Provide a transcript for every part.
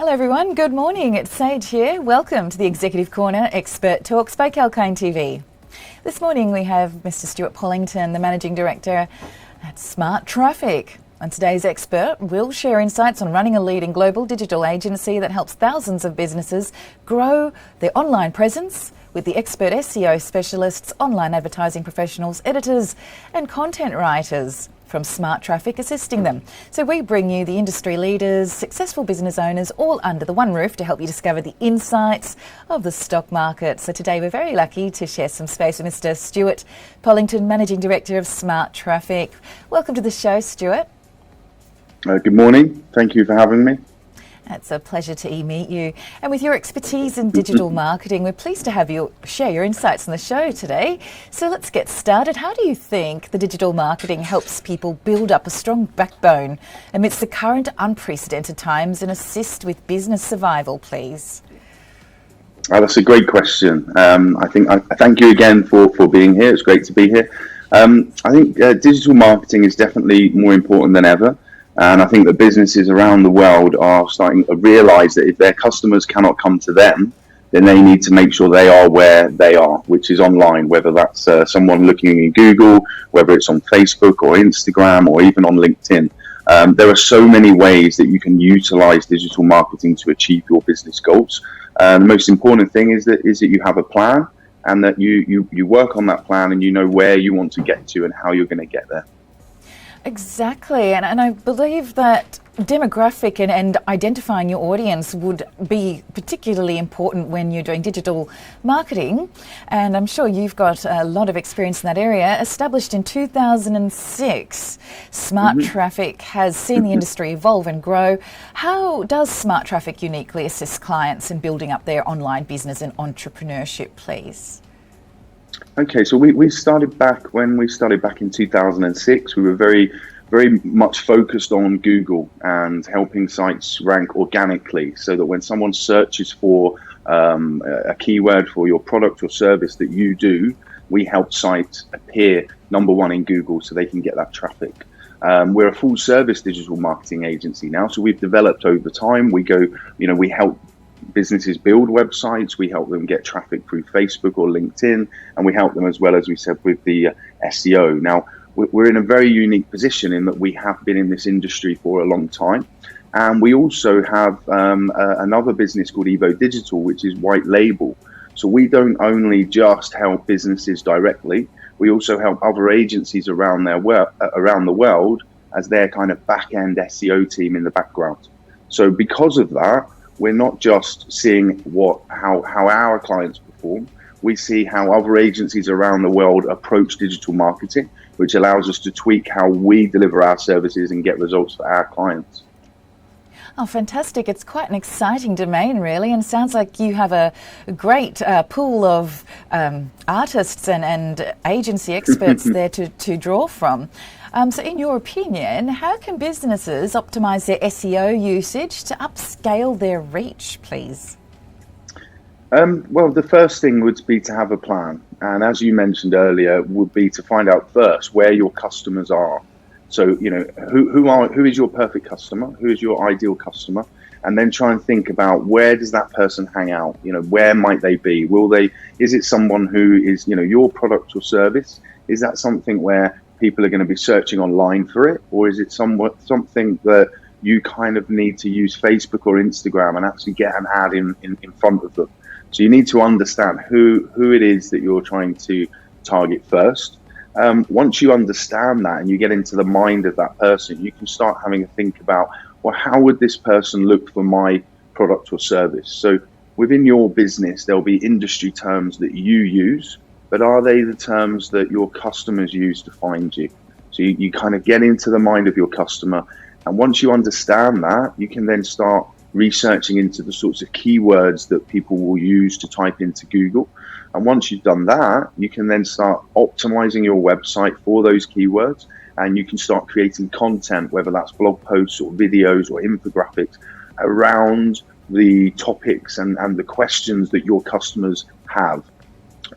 Hello everyone, good morning, it's Sage here. Welcome to the Executive Corner Expert Talks by 𝐊𝐿𝐴𝐿 TV. This morning we have Mr Stuart Pollington, the Managing Director at Smart Traffic. And today's expert will share insights on running a leading global digital agency that helps thousands of businesses grow their online presence with the expert SEO specialists, online advertising professionals, editors and content writers from Smart Traffic assisting them. So we bring you the industry leaders, successful business owners, all under the one roof to help you discover the insights of the stock market. So today we're very lucky to share some space with Mr Stuart Pollington, Managing Director of Smart Traffic. Welcome to the show, Stuart. Good morning. Thank you for having me. It's a pleasure to meet you. And with your expertise in digital marketing, we're pleased to have you share your insights on the show today. So let's get started. How do you think the digital marketing helps people build up a strong backbone amidst the current unprecedented times and assist with business survival, please? That's a great question. I thank you again for being here. It's great to be here. I think digital marketing is definitely more important than ever. And I think that businesses around the world are starting to realise that if their customers cannot come to them, then they need to make sure they are where they are, which is online, whether that's someone looking in Google, whether it's on Facebook or Instagram or even on LinkedIn. There are so many ways that you can utilise digital marketing to achieve your business goals. The most important thing is that you have a plan and that you work on that plan and you know where you want to get to and how you're going to get there. Exactly, and I believe that demographic and identifying your audience would be particularly important when you're doing digital marketing, and I'm sure you've got a lot of experience in that area. Established in 2006, Smart Traffic has seen the industry evolve and grow. How does Smart Traffic uniquely assist clients in building up their online business and entrepreneurship, please? Okay, so we started back in 2006. We were very much focused on Google and helping sites rank organically, so that when someone searches for a keyword for your product or service that you do, we help sites appear number one in Google so they can get that traffic. We're a full service digital marketing agency now, so we've developed over time. We help businesses build websites, we help them get traffic through Facebook or LinkedIn, and we help them as well, as we said, with the SEO. Now, we're in a very unique position in that we have been in this industry for a long time, and we also have another business called Evo Digital, which is white label. So we don't only just help businesses directly, we also help other agencies around the world as their kind of back-end SEO team in the background. So because of that, we're not just seeing how our clients perform, we see how other agencies around the world approach digital marketing, which allows us to tweak how we deliver our services and get results for our clients. Oh, fantastic. It's quite an exciting domain, really, and sounds like you have a great pool of artists and agency experts there to draw from. So in your opinion, how can businesses optimise their SEO usage to upscale their reach, please? Well, the first thing would be to have a plan. And as you mentioned earlier, would be to find out first where your customers are. So, who is your perfect customer? Who is your ideal customer? And then try and think about where does that person hang out? Where might they be? Is it someone who is, your product or service? Is that something where people are going to be searching online for it? Or is it something that you kind of need to use Facebook or Instagram and actually get an ad in front of them? So you need to understand who it is that you're trying to target first. Once you understand that and you get into the mind of that person, you can start having a think about, well, how would this person look for my product or service? So within your business, there'll be industry terms that you use, but are they the terms that your customers use to find you? So you kind of get into the mind of your customer. And once you understand that, you can then start researching into the sorts of keywords that people will use to type into Google. And once you've done that, you can then start optimizing your website for those keywords, and you can start creating content, whether that's blog posts or videos or infographics around the topics and the questions that your customers have.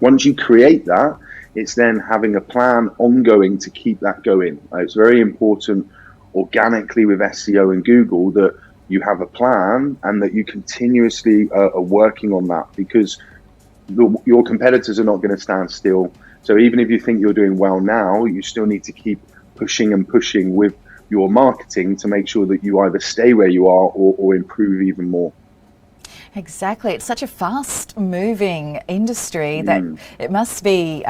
Once you create that, it's then having a plan ongoing to keep that going. It's very important organically with SEO and Google that you have a plan, and that you continuously are working on that, because your competitors are not going to stand still. So even if you think you're doing well now, you still need to keep pushing and pushing with your marketing to make sure that you either stay where you are or improve even more. Exactly. It's such a fast-moving industry that it must be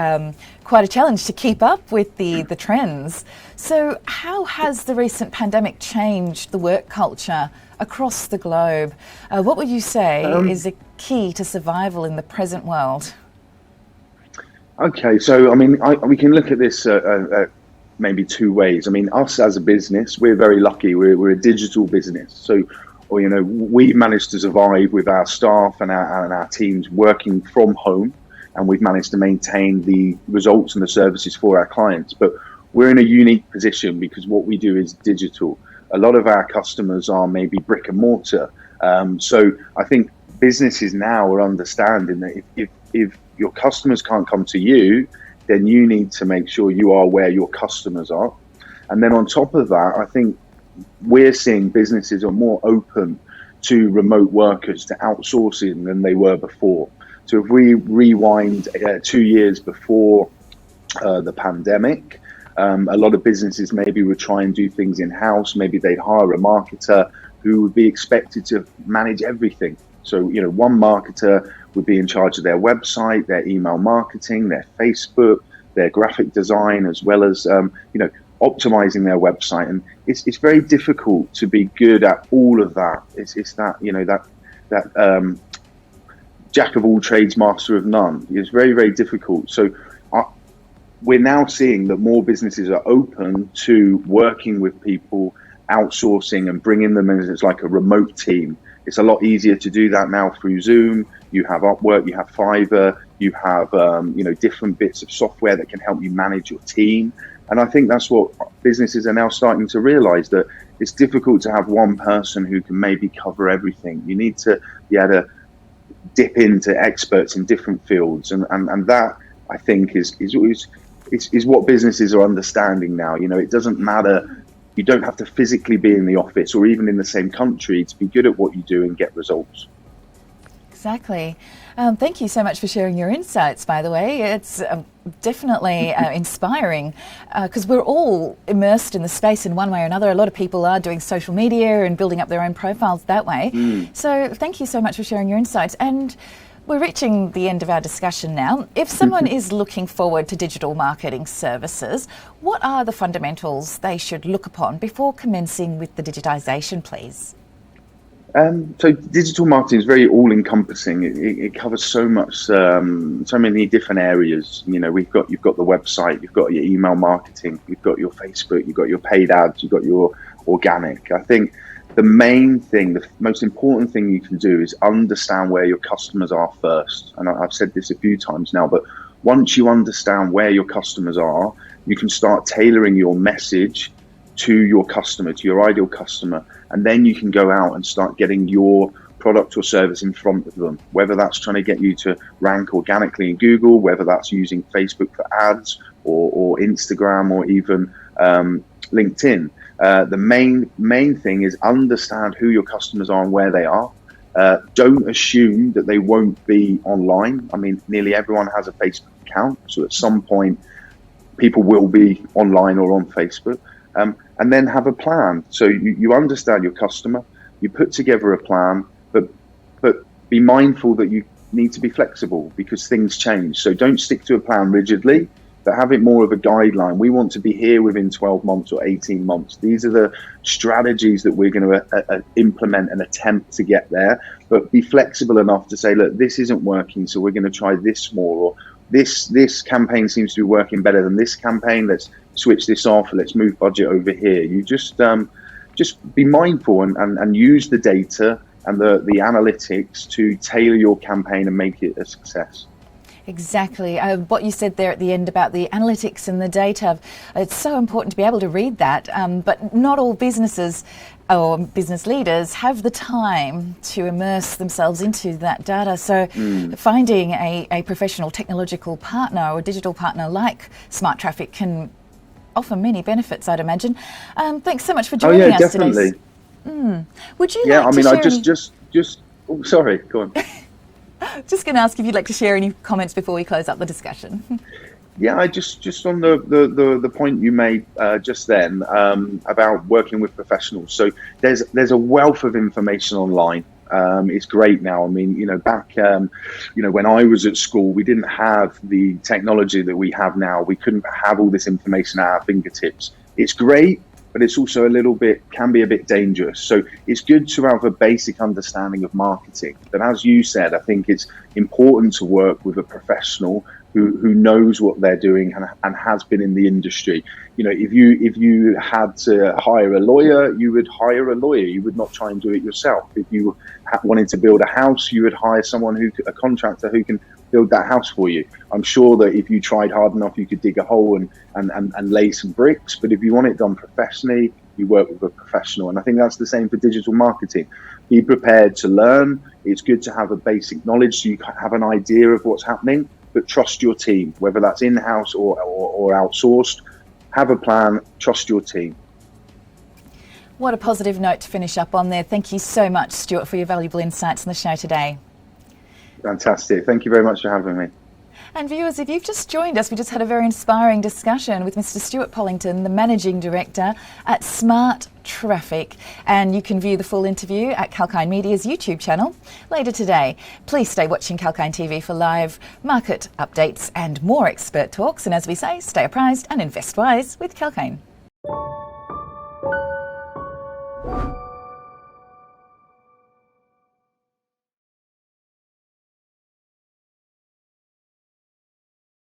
quite a challenge to keep up with the trends. So how has the recent pandemic changed the work culture across the globe? What would you say is a key to survival in the present world? Okay, so I mean, we can look at this maybe two ways. I mean, us as a business, we're very lucky. We're a digital business, so we've managed to survive with our staff and our teams working from home, and we've managed to maintain the results and the services for our clients. But we're in a unique position because what we do is digital. A lot of our customers are maybe brick and mortar. So I think businesses now are understanding that if your customers can't come to you, then you need to make sure you are where your customers are. And then on top of that, I think we're seeing businesses are more open to remote workers, to outsourcing, than they were before. So if we rewind 2 years before the pandemic, a lot of businesses maybe would try and do things in-house. Maybe they'd hire a marketer who would be expected to manage everything. So, one marketer would be in charge of their website, their email marketing, their Facebook, their graphic design, as well as, optimizing their website. And it's very difficult to be good at all of that. It's that, that jack of all trades, master of none. It's very, very difficult. So we're now seeing that more businesses are open to working with people, outsourcing and bringing them in as like a remote team. It's a lot easier to do that now through Zoom. You have Upwork, you have Fiverr, you have different bits of software that can help you manage your team. And I think that's what businesses are now starting to realize, that it's difficult to have one person who can maybe cover everything. You need to be able to dip into experts in different fields, and that, I think, is what businesses are understanding now. It doesn't matter. You don't have to physically be in the office or even in the same country to be good at what you do and get results. Exactly. Thank you so much for sharing your insights, by the way. It's definitely inspiring, because we're all immersed in the space in one way or another. A lot of people are doing social media and building up their own profiles that way. So thank you so much for sharing your insights. And we're reaching the end of our discussion now. If someone is looking forward to digital marketing services, what are the fundamentals they should look upon before commencing with the digitisation, please? So digital marketing is very all-encompassing. It covers so much, so many different areas. You've got the website, you've got your email marketing, you've got your Facebook, you've got your paid ads, you've got your organic. I think the main thing, the most important thing you can do is understand where your customers are first. And I've said this a few times now, but once you understand where your customers are, you can start tailoring your message to your customer, to your ideal customer. And then you can go out and start getting your product or service in front of them, whether that's trying to get you to rank organically in Google, whether that's using Facebook for ads or Instagram or even LinkedIn. The main thing is understand who your customers are and where they are. Don't assume that they won't be online. I mean, nearly everyone has a Facebook account, so at some point people will be online or on Facebook. And then have a plan. So you understand your customer, you put together a plan, but be mindful that you need to be flexible because things change. So don't stick to a plan rigidly, but have it more of a guideline. We want to be here within 12 months or 18 months. These are the strategies that we're going to implement and attempt to get there, but be flexible enough to say, look, this isn't working, so we're going to try this more, or this campaign seems to be working better than this campaign. Let's switch this off. Let's move budget over here. You just be mindful and use the data and the analytics to tailor your campaign and make it a success. Exactly. What you said there at the end about the analytics and the data, it's so important to be able to read that, but not all businesses or business leaders have the time to immerse themselves into that data. So finding a professional technological partner or digital partner like Smart Traffic can offer many benefits, I'd imagine. Thanks so much for joining us definitely. today. Would you Yeah, like I to mean, share I just. Oh, sorry, go on. Just going to ask if you'd like to share any comments before we close up the discussion. Yeah, I just on the point you made just then about working with professionals. So there's a wealth of information online. It's great now. I mean, back when I was at school, we didn't have the technology that we have now. We couldn't have all this information at our fingertips. It's great, but it's also can be a bit dangerous. So it's good to have a basic understanding of marketing. But as you said, I think it's important to work with a professional who knows what they're doing and has been in the industry. If you had to hire a lawyer, you would hire a lawyer. You would not try and do it yourself. If you wanted to build a house, you would hire a contractor who can build that house for you. I'm sure that if you tried hard enough, you could dig a hole and lay some bricks. But if you want it done professionally, you work with a professional. And I think that's the same for digital marketing. Be prepared to learn. It's good to have a basic knowledge so you have an idea of what's happening, but trust your team, whether that's in-house or outsourced. Have a plan, trust your team. What a positive note to finish up on there. Thank you so much, Stuart, for your valuable insights on the show today. Fantastic. Thank you very much for having me. And viewers, if you've just joined us, we just had a very inspiring discussion with Mr Stuart Pollington, the Managing Director at Smart Traffic. And you can view the full interview at 𝐊𝐶𝐞 Media's YouTube channel later today. Please stay watching 𝐊𝐶𝐞 TV for live market updates and more expert talks. And as we say, stay apprised and invest wise with 𝐊𝐶𝐞.